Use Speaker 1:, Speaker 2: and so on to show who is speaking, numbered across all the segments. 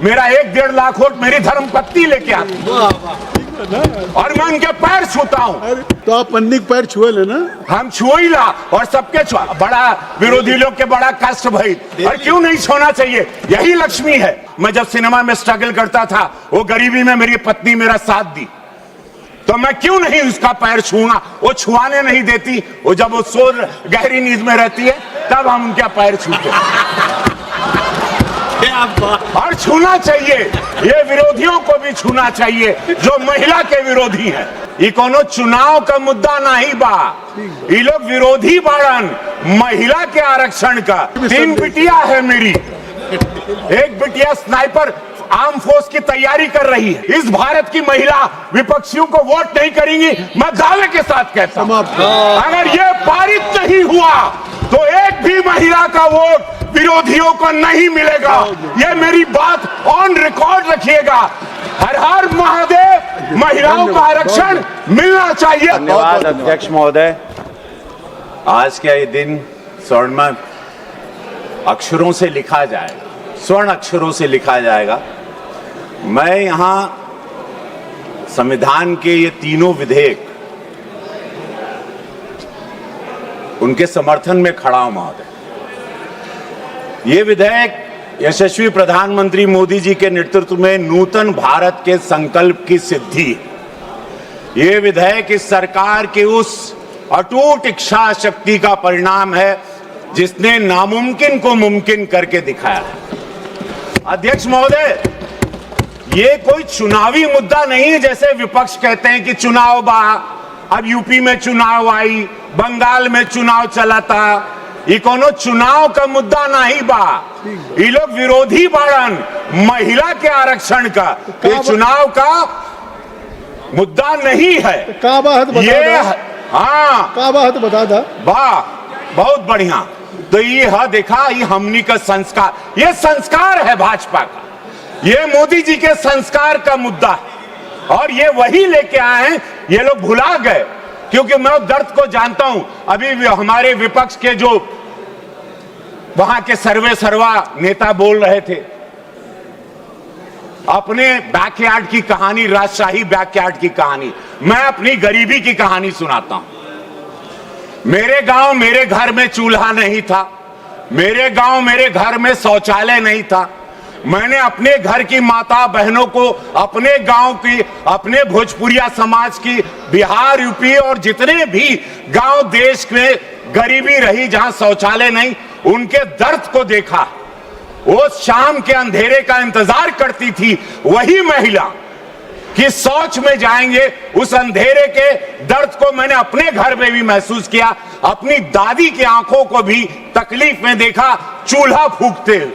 Speaker 1: मेरा 1-1.5 लाख वोट मेरी धर्मपत्नी लेके आती और मैं उनके पैर छूता हूँ।
Speaker 2: तो आप पन्नी के पैर छुए लेना।
Speaker 1: हम छुई ला और सबके बड़ा विरोधी लोग के बड़ा कष्ट भई, और क्यों नहीं छोना चाहिए? यही लक्ष्मी है। मैं जब सिनेमा में स्ट्रगल करता था, वो गरीबी में मेरी पत्नी मेरा साथ दी, तो मैं क्यों नहीं उसका पैर छूंगा? वो छुआने नहीं देती, वो जब वो सो गहरी नींद में रहती है तब हम उनके पैर छूते और छूना चाहिए। ये विरोधियों को भी छूना चाहिए जो महिला के विरोधी हैं। ये कोनो चुनाव का मुद्दा नहीं बा, ये लोग विरोधी बाड़न महिला के आरक्षण का। 3 बिटिया है मेरी, एक बिटिया स्नाइपर आर्म फोर्स की तैयारी कर रही है। इस भारत की महिला विपक्षियों को वोट नहीं करेंगी, मैं दावे के साथ कहता हूं। अगर ये पारित नहीं हुआ तो एक भी महिला का वोट विरोधियों को नहीं मिलेगा। ये मेरी बात ऑन रिकॉर्ड रखिएगा। हर हर महादेव, महिलाओं का आरक्षण मिलना चाहिए।
Speaker 3: धन्यवाद अध्यक्ष महोदय। आज का ये दिन स्वर्ण अक्षरों से लिखा जाएगा, स्वर्ण अक्षरों से लिखा जाएगा। मैं यहां संविधान के ये तीनों विधेयक उनके समर्थन में खड़ा हूं महोदय। ये विधेयक यशस्वी प्रधानमंत्री मोदी जी के नेतृत्व में नूतन भारत के संकल्प की सिद्धि है। ये विधेयक इस सरकार के उस अटूट इच्छा शक्ति का परिणाम है जिसने नामुमकिन को मुमकिन करके दिखाया है। अध्यक्ष महोदय, ये कोई चुनावी मुद्दा नहीं है जैसे विपक्ष कहते हैं कि चुनाव बा, अब यूपी में चुनाव आई, बंगाल में चुनाव चला था। ये कोनो चुनाव का मुद्दा नहीं बा, ये लोग विरोधी बाड़न महिला के आरक्षण का। ये चुनाव का मुद्दा नहीं है।
Speaker 2: का बात बता
Speaker 1: ये
Speaker 2: हाँ का बात बता दा।
Speaker 1: वाह, बहुत बढ़िया। तो ये देखा, ये हमनी का संस्कार, ये संस्कार है भाजपा का, ये मोदी जी के संस्कार का मुद्दा है और ये वही लेके आए हैं। ये लोग भुला गए, क्योंकि मैं दर्द को जानता हूं। अभी हमारे विपक्ष के जो वहां के सर्वा नेता बोल रहे थे अपने बैकयार्ड की कहानी, राजशाही बैकयार्ड की कहानी। मैं अपनी गरीबी की कहानी सुनाता हूं। मेरे गांव मेरे घर में चूल्हा नहीं था, मेरे गांव मेरे घर में शौचालय नहीं था। मैंने अपने घर की माता बहनों को, अपने गांव की, अपने भोजपुरिया समाज की, बिहार यूपी और जितने भी गांव देश में गरीबी रही जहां शौचालय नहीं, उनके दर्द को देखा। वो शाम के अंधेरे का इंतजार करती थी वही महिला कि शौच में जाएंगे। उस अंधेरे के दर्द को मैंने अपने घर में भी महसूस किया, अपनी दादी की आंखों को भी तकलीफ में देखा चूल्हा फूंकते हुए।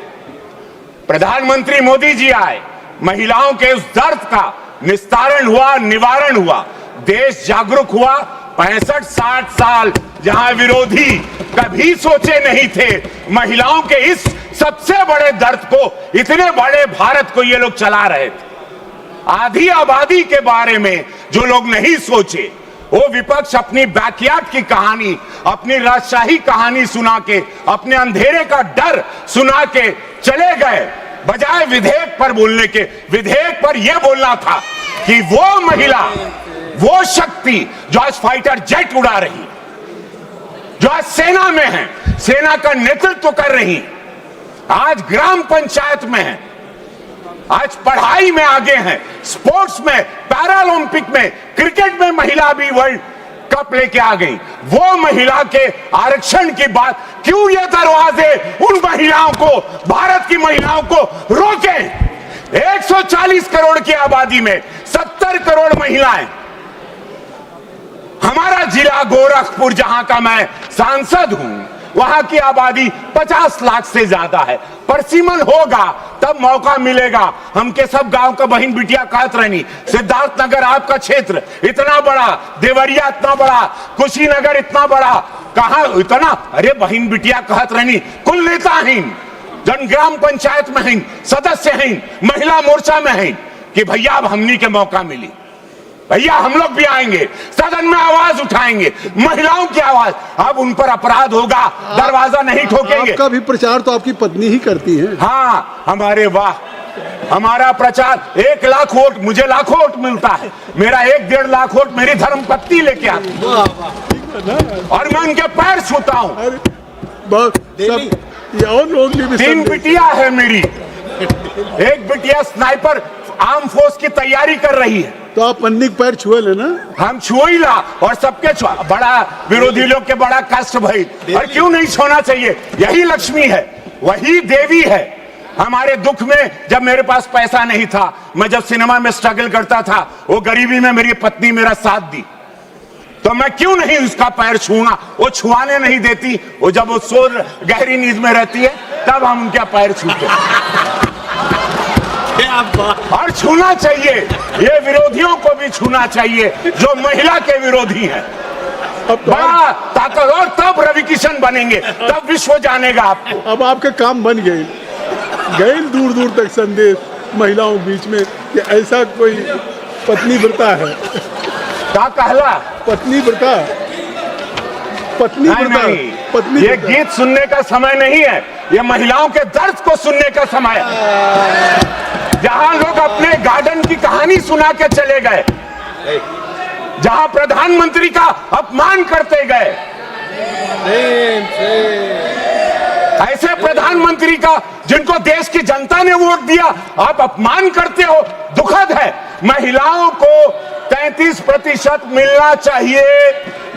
Speaker 1: प्रधानमंत्री मोदी जी आए, महिलाओं के उस दर्द का निस्तारण हुआ, निवारण हुआ, देश जागरूक हुआ। 65-60 साल जहां विरोधी कभी सोचे नहीं थे महिलाओं के इस सबसे बड़े दर्द को, इतने बड़े भारत को ये लोग चला रहे थे। आधी आबादी के बारे में जो लोग नहीं सोचे, वो विपक्ष अपनी बैकयार्ड की कहानी, अपनी राजशाही कहानी सुना के, अपने अंधेरे का डर सुना के चले गए। बजाय विधेयक पर बोलने के, विधेयक पर यह बोलना था कि वो महिला, वो शक्ति जो आज फाइटर जेट उड़ा रही, जो आज सेना में है, सेना का नेतृत्व कर रही, आज ग्राम पंचायत में है, आज पढ़ाई में आगे हैं, स्पोर्ट्स में, पैरालंपिक में, क्रिकेट में महिला भी वर्ल्ड कप लेके आ गई। वो महिला के आरक्षण की बात क्यों ये दरवाजे उन महिलाओं को, भारत की महिलाओं को रोके? 140 करोड़ की आबादी में 70 करोड़ महिलाएं। हमारा जिला गोरखपुर जहां का मैं सांसद हूं, वहां की आबादी 50 लाख से ज्यादा है। परसीमन होगा तब मौका मिलेगा। हमके सब गांव का बहन बिटिया कहत रहनी, सिद्धार्थनगर आपका क्षेत्र इतना बड़ा, देवरिया इतना बड़ा, कुशीनगर इतना बड़ा, कहां इतना, अरे बहन बिटिया कहत रहनी, कुल नेता हैं, जन ग्राम पंचायत में हैं, सदस्य हैं, महिला मोर्चा में हैं कि भैया अब हमनी के मौका मिली, भैया हम लोग भी आएंगे, सदन में आवाज उठाएंगे, महिलाओं की आवाज। अब उन पर अपराध होगा, दरवाजा नहीं ठोकेंगे।
Speaker 2: आपका भी प्रचार तो आपकी पत्नी ही करती है।
Speaker 1: हाँ, हमारे वाह हमारा प्रचार 1 लाख वोट, मुझे लाखों वोट मिलता है, मेरा 1-1.5 लाख वोट मेरी धर्मपत्नी लेके आती है और मैं उनके पैर छूता हूं।
Speaker 2: अरे बहुत सब ये और लोग भी
Speaker 1: 3 बिटिया है मेरी, एक बिटिया स्नाइपर आर्म फोर्स की तैयारी कर रही है।
Speaker 2: तो आप पन्नी के पैर छुए लेना।
Speaker 1: हम छुओ ही ला और सबके छुआ, बड़ा विरोधी लोग के बड़ा कष्ट भई, और क्यों नहीं छोना चाहिए? यही लक्ष्मी है, वही देवी है। हमारे दुख में जब मेरे पास पैसा नहीं था, मैं जब सिनेमा में स्ट्रगल करता था, वो गरीबी में मेरी पत्नी मेरा साथ दी, तो मैं क्यों नहीं उसका पैर छूंगा? वो छुआने नहीं देती, वो जब वो सो गहरी नींद में रहती है तब हम उनका पैर छूते हैं। और छूना चाहिए, ये विरोधियों को भी छूना चाहिए जो महिला के विरोधी हैं। बड़ा ताकत, और तब रवि किशन बनेंगे, तब विश्व जानेगा आपको।
Speaker 2: अब आपके काम बन गए दूर दूर तक संदेश महिलाओं के बीच में कि ऐसा कोई पत्नी व्रता है।
Speaker 1: क्या कहला?
Speaker 2: पत्नी व्रता, पत्नी
Speaker 1: नहीं,
Speaker 2: व्रता,
Speaker 1: नहीं,
Speaker 2: पत्नी
Speaker 1: ये
Speaker 2: व्रता।
Speaker 1: गीत सुनने का समय नहीं है, ये महिलाओं के दर्द को सुनने का समय है। जहां लोग अपने गार्डन की कहानी सुना के चले गए, जहां प्रधानमंत्री का अपमान करते गए, ऐसे प्रधानमंत्री का जिनको देश की जनता ने वोट दिया आप अपमान करते हो, दुखद है। महिलाओं को 33% मिलना चाहिए,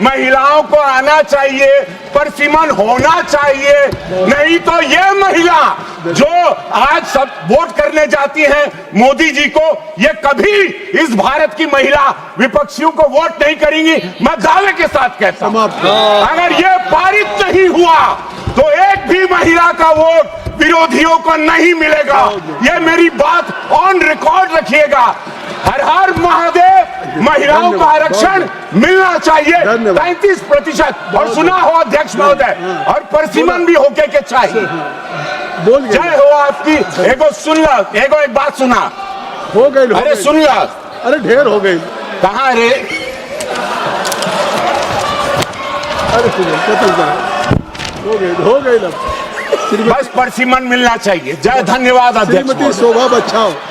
Speaker 1: महिलाओं को आना चाहिए, परसिमन होना चाहिए, नहीं तो ये महिला जो आज सब वोट करने जाती हैं मोदी जी को, ये कभी इस भारत की महिला विपक्षियों को वोट नहीं करेंगी। मैं दावे के साथ कहता हूं, अगर ये पारित नहीं हुआ तो एक भी महिला का वोट विरोधियों को नहीं मिलेगा। ये मेरी बात ऑन रिकॉर्ड रखिएगा। हर हर महादेव, महिलाओं का आरक्षण मिलना चाहिए 33%। और सुना हो अध्यक्ष महोदय, और परसिमन भी होके के चाहिए।
Speaker 2: बोल
Speaker 1: जय हो आपकी। एगो सुन ला, एगो एक बात सुना,
Speaker 2: हो गई।
Speaker 1: अरे सुन ला,
Speaker 2: अरे ढेर हो गई।
Speaker 1: कहाँ रे?
Speaker 2: अरे हो गई।
Speaker 1: बस परसिमन मिलना चाहिए। जय, धन्यवाद अध्यक्ष
Speaker 2: श्रीमती
Speaker 1: महोदय।
Speaker 2: शोभा बच्चाओ।